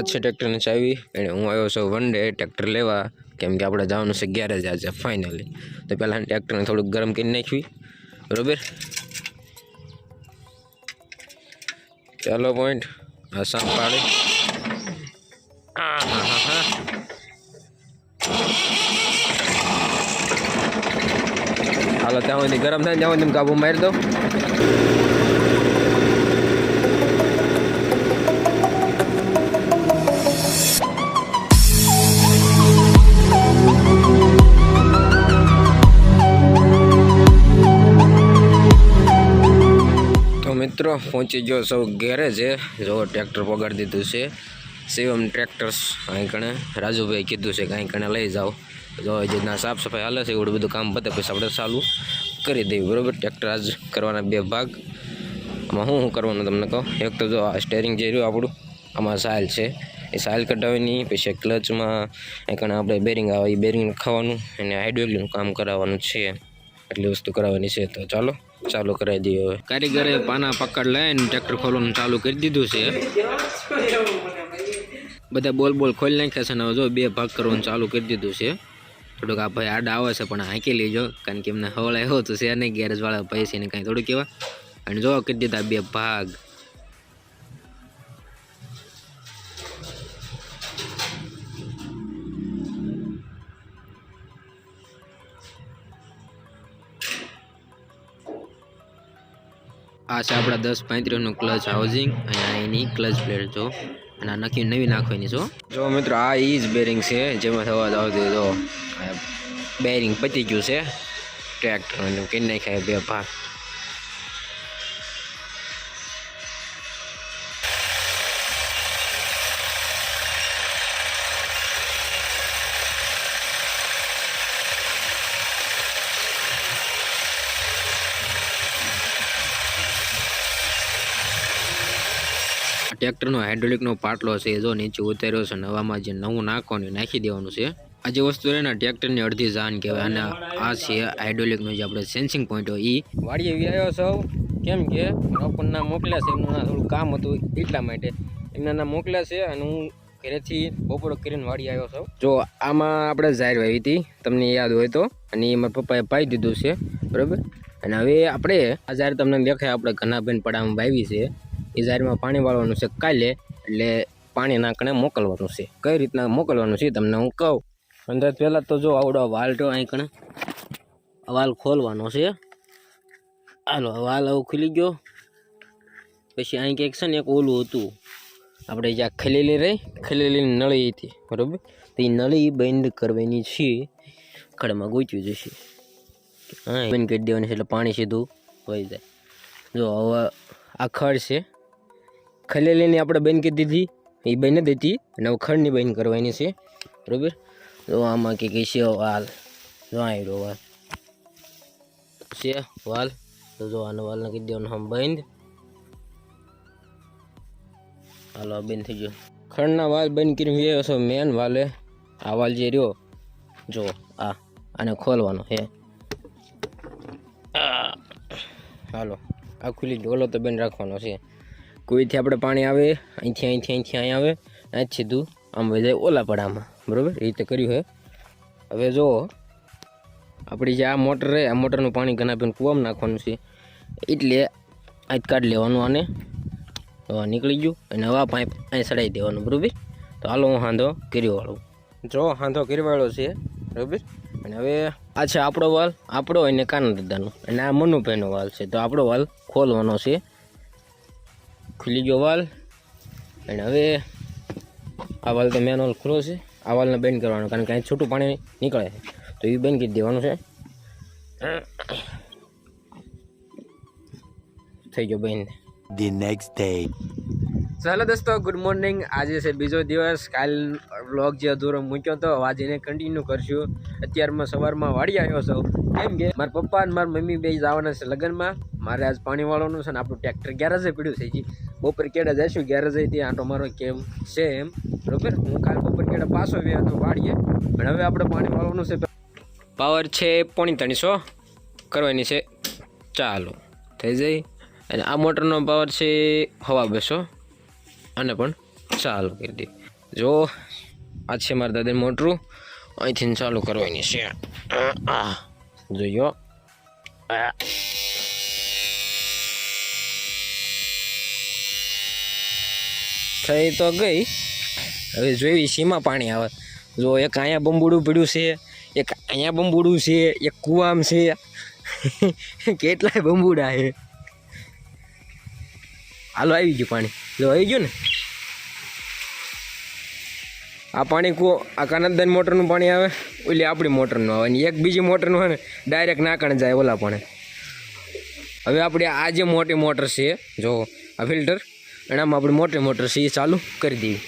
આ છે ટ્રેક્ટરની ચાવી અને હું આવ્યો છું વન ડે ટ્રેક્ટર લેવા, કેમ કે આપણે જવાનું છે ગેરેજ આજે ફાઇનલી. તો પહેલાં ટ્રેક્ટરને થોડુંક ગરમ કરી નાખવી, બરાબર. ચાલો પોઈન્ટ આ સાપ પાડે. હાલો ત્યાં સુધી ગરમ થાય ત્યાં સુધી કાબુ મારી દો. મિત્રો પહોંચી ગયો સૌ ગેરેજે. જો ટ્રેક્ટર પગાડી દીધું છે શિવમ ટ્રેક્ટર્સ. અહીં કણે રાજુભાઈ કીધું છે કે અહીં કણે લઈ જાઓ. જો જેટના સાફ સફાઈ હાલે છે એવું બધું કામ પતે પછી આપણે ચાલુ કરી દઈએ, બરાબર. ટ્રેક્ટર આજ કરવાના બે ભાગ. આમાં શું કરવાનું તમને કહો. એક તો જો આ સ્ટેરિંગ જે રહ્યું આપણું, આમાં સાઇલ છે, એ સાઇલ કઢાવવાની. પછી ક્લચમાં અહીં કણે આપણે બેરિંગ આવે એ બેરિંગ ખાવાનું અને હાઇડ્રોલિકનું કામ કરાવવાનું છે. એટલી વસ્તુ કરાવવાની છે. તો ચાલો ચાલુ કરાવી દઈએ. હવે કારીગરે પાના પકડ લઈને ટ્રેક્ટર ખોલવાનું ચાલુ કરી દીધું છે. બધા બોલ બોલ ખોલી નાખ્યા છે ને હવે જો બે ભાગ કરવાનું ચાલુ કરી દીધું છે. થોડુંક આ ભાઈ આડા આવે છે પણ હાંકી લેજો, કારણ કે એમને હવળ આવ્યો તો છે નહીં ગેરેજવાળા પૈસાને કાંઈ થોડું કહેવા. અને જો કરી દીધા બે ભાગ. આ છે આપણા 1035નું ક્લચ હાઉસિંગ અને એની ક્લચ પ્લેટ જો, અને આ નવી નાખવાની જો મિત્રો. આ ઈ જ બેરિંગ છે જેમાં અવાજ આવતી. જો બેરિંગ પતી ગયું છે ટ્રેક્ટરનું, કરી નાખાય બે ભાગ. ટ્રેક્ટરનો હાઇડ્રોલિકનો પાટલો છે જો નીચે ઉતાર્યો છે. નવામાં જે નવું નાખવાનું નાખી દેવાનું છે. આ જે વસ્તુ છે ને ટ્રેક્ટરની અડધી જાન કહેવાય. અને આ છે હાઇડ્રોલિકનું જે આપણે સેન્સિંગ પોઈન્ટ હોય એ. વાડીએ આવ્યો સૌ, કેમ કે લોકોના મોકલ્યા છે, એમનું થોડું કામ હતું એટલા માટે એમના ના મોકલ્યા છે. અને હું ઘરેથી બપોર કરીને વાડી આવ્યો છું. જો આમાં આપણે જાહેર વાવી હતી તમને યાદ હોય તો, અને એ મારા પપ્પાએ પાઈ દીધું છે, બરાબર. અને હવે આપણે આ જાહેર તમને દેખાય આપણે ઘનાબેન પડામાં વાવી છે. એ જાહેરમાં પાણી વાળવાનું છે કાલે, એટલે પાણી નાખીને મોકલવાનું છે. કઈ રીતના મોકલવાનું છે તમને હું કહું. અંદર પહેલાં તો જો આવડો વાલ તો અહીં કણે વાલ ખોલવાનો છે. હાલો વાલ આવું ખુલી ગયો. પછી અહીં કંઈક છે ને એક ઓલું હતું આપણે જ્યાં ખલેલી નળી હતી, બરાબર. તો એ નળી બંધ કરવાની છે. ખડમાં ગોચ્યું જશે, હા બંધ કરી દેવાની છે એટલે પાણી સીધું વહી જાય. જો હવે આ ખડ છે, ખલેલીની આપણે બંધ કરી દીધી, એ બંધ નથી દેતી. અને હવે ખડની બંધ કરવાની છે, બરાબર. તો આમાં કે છે વાલ, જો આવ્યો વાલ છે વાલ. તો જો આનો વાલ નાખી દેવાનો આમ બંધ. હાલો બંધ થઈ ગયો. ખડના વાલ બંધ કરી વ્યવ છો મેન વાલે. આ વાલ જે રહ્યો જો આને ખોલવાનો હે. હાલો આ ખુલી ઢોલો તો બંધ રાખવાનો છે. કોઈથી આપણે પાણી આવે અહીંથી અહીં આવે, અહીં સીધું આમ વહી જાય ઓલા પડામાં, બરાબર. એ રીતે કર્યું છે. હવે જો આપણી જે આ મોટર રહે, આ મોટરનું પાણી ઘણા પેન કૂવામાં નાખવાનું છે, એટલે અહીં કાઢી લેવાનું. આને હવા નીકળી ગયું અને હવા પાઇપ અહીં ચડાવી દેવાનું, બરાબર. તો હાલો હું હાંધો કરી વાળું. જો હાંધો કરી વાળો છે, બરાબર. અને હવે આ છે આપણો વાલ, આપણો અને કાના દાદાનો, અને આ મનુભાઈનો વાલ છે. તો આપણો વાલ ખોલવાનો છે. ખુલી ગયો વાલ. અને હવે આ વાલ તો મેન વાલ ખુલ્લો છે. આ વાલને બંધ કરવાનો, કારણ કે અહીં છૂટું પાણી નીકળે છે, તો એ બંધ કરી દેવાનું છે. થઈ ગયો બંધ. The next day. ચાલો દોસ્તો, ગુડ મોર્નિંગ. આજે છે બીજો દિવસ. કાલ વ્લોગ જે અધૂરો મૂક્યો હતો આજે એને કન્ટિન્યુ કરશું. અત્યારમાં સવારમાં વાડી આવ્યો છો, કેમ કે મારા પપ્પા અને મારા મમ્મી બે જવાના છે લગ્નમાં. મારે આજ પાણી વાળવાનું છે ને આપણું ટ્રેક્ટર ગેરેજે પડ્યું છે. જી બપોર કેડે જઈશું ગેરેજે, ત્યાં આંટો મારો કેમ છે એમ, બરોબર. હું કાલ બપોર કેડે પાછો વ્યા તો વાડીએ, પણ હવે આપણે પાણી વાળવાનું છે. પાવર છે 350 કરવાની છે. ચાલો થઈ જાય. અને આ મોટરનો પાવર છે 250, આને પણ ચાલુ કરી દે. જો આ છે મારા દાદાની મોટરું, અહીંથી ચાલુ કરવાની છે. જોયો થઈ તો ગઈ. હવે જોઈ સીમાં પાણી આવે. જો એક અહીંયા બંબુડું પડ્યું છે, એક અહીંયા બંબુડું છે, એક કુવામ છે. કેટલાય બંબુડા છે. હાલો આવી ગયું પાણી. જો આવી ગયું ને આ પાણી આ કાનદાન મોટરનું પાણી આવે, ઓલી આપણી મોટરનું આવે, અને એક બીજી મોટરનું હોય ને ડાયરેક્ટ નાકણ જાય ઓલા પાણી. હવે આપણે આ જે મોટી મોટર છે જો આ ફિલ્ટર, એનામાં આપણે મોટી મોટર છે એ ચાલુ કરી દેવી.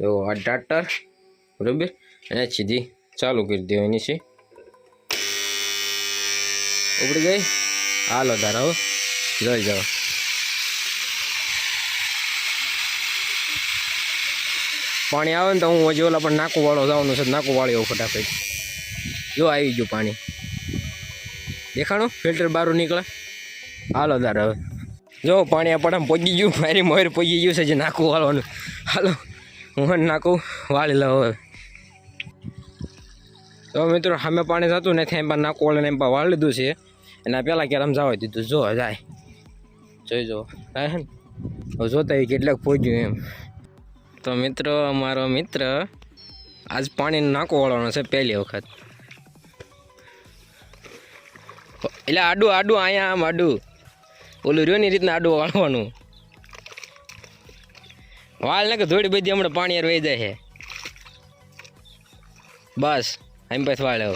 જો આ ટાટર બરાબર, એને સીધી ચાલુ કરી દેવાની છે. ઉપડી ગઈ. હાલો ધારા હવે જોઈ જાઓ. પાણી આવે ને તો હું હજી ઓલા પણ નાકું વાળો જવાનું છે, નાકું વાળી આવું ફટાફટ. જો આવી ગયું પાણી, દેખાણું ફિલ્ટર બહાર નીકળે. હાલો તાર હવે જો પાણી આપણામાં પહોંચી ગયું, મારી મોર પહોંચી ગયું છે જે નાકું વાળવાનું. હાલો હું નાકું વાળી લઉં હવે. તો મિત્રો સામે પાણી થતું નથી, એમ નાકું વાળીને એમ વાળી લીધું છે. એના પહેલાં ક્યારે આમ જવા દીધું. જો જાય જોઈ જો થાય ને, હવે જોતા કેટલાક પહોંચ્યું એમ. તો મિત્રો અમારો મિત્ર આજ પાણીનું નાકું વાળવાનો છે પહેલી વખત. એટલે આડું આડું અહીંયા આમ આડું ઓલું રહ્યો ની રીતના આડું વાળવાનું. વાળ ને કે થોડી બધી હમણાં પાણી યાર વહી જાય છે. બસ એમ પછી વાળે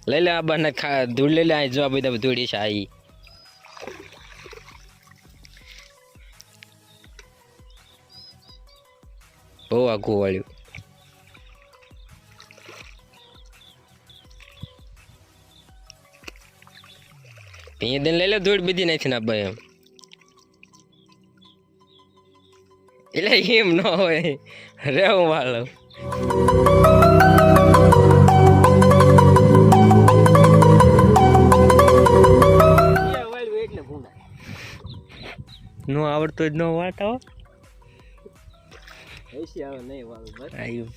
લઈ લે. આ બાને ધૂળ લઈ લે. જો આ બધા ધૂળી છે. આ બહુ આઘું વાળ્યું. અહીંયા દિન લઈ લે. ધૂળ બધી નથી ના ભાઈ એમ. એટલે એમ ન હોય રેવું વાળો. નો આવડતો જ ન વાળતા હો. આવે નહીં વાળું બસ આવ્યું.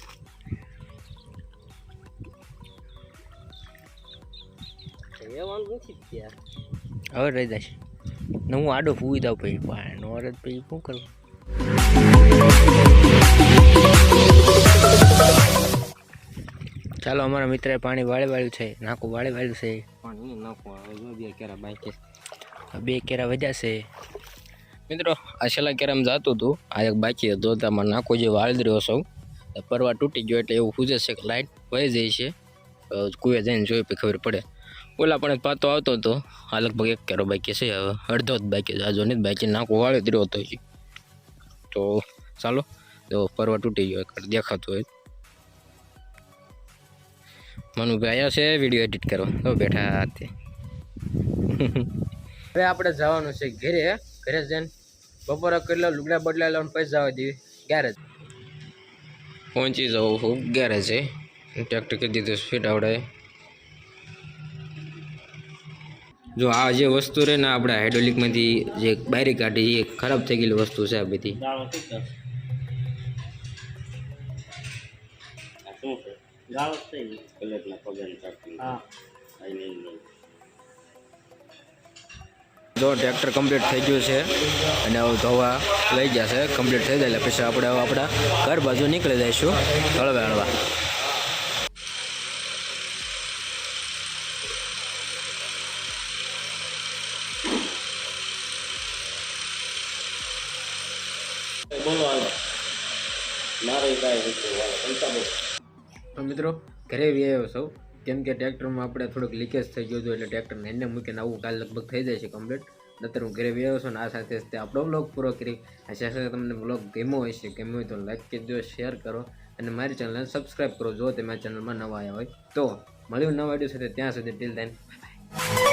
હવે રહી જશે ને હું આડો ફૂઈ દઉં પછી પાણી નો રદ પછી શું કરવું. ચાલો અમારા મિત્રએ પાણી વાળી વાળ્યું છે, નાકું વાળી વાળ્યું છે. પાણી નાખું બે કેરા બાકી, બે કેરા વધ્યા છે. મિત્રો આ છેલ્લા કેરામાં જતું હતું, આ એક બાકી હતો. તેમાં નાખો જે વાળી રહ્યો સૌ પરવા તૂટી ગયો એટલે એવું પૂછે છે કે લાઇટ વહી જાય છે. કુએ જઈને જોઈ પછી ખબર પડે. ઓલા પણ પાતો આવતો હતો. આ લગભગ એક કેરો બાકી છે, હવે અડધો જ બાકી છે. આજો નહીં બાકી નાખો વાળી રહ્યો હતો. તો ચાલો જો પરવા તૂટી ગયો દેખાતું હોય. મનુભાઈ આવ્યા છે વિડીયો એડિટ કરવા, તો બેઠા હાથે. હવે આપણે જવાનું છે ઘરે. ઘરે જઈને બપોરે કેટલા લુગડા બદલા લાવવાનું પછી જવા દેવી ગેરેજ. પહોંચી જવું હું ગેરેજ છે. ટ્રેક્ટર કરી દીધું સ્પીડ આવડે. જો આ જે વસ્તુ રહે ને આપણે હાઇડ્રોલિકમાંથી જે બારી કાઢી એ ખરાબ થઈ ગયેલી વસ્તુ છે. આ બધી જો ટ્રેક્ટર કમ્પ્લીટ થઈ ગયું છે અને હવે ધોવા લઈ જશે. કમ્પ્લીટ થઈ જાય એટલે પછી આપણે હવે આપણા ઘર બાજુ નીકળી જઈશું હળવા હળવા. તો મિત્રો ઘરે આવ્યો સૌ, કેમ કે ટ્રેક્ટરમાં આપણે થોડુંક લીકેજ થઈ ગયું હતું એટલે ટ્રેક્ટરને એને મૂકીને આવું કાલ લગભગ થઈ જાય છે કમ્પ્લીટ. નતર હું ઘરે આવ્યો છું ને આ સાથે તે આપણો બ્લોગ પૂરો કરી. આ સાથે તમને બ્લોગ ગમ્યો હોય છે, ગમ્યો હોય તો લાઈક કરજો, શેર કરો અને મારી ચેનલને સબસ્ક્રાઈબ કરો જો તમે આ ચેનલમાં નવા આવ્યા હોય તો. મળ્યું નવા વિડીયો સાથે, ત્યાં સુધી ટિલ ધેન બાય બાય.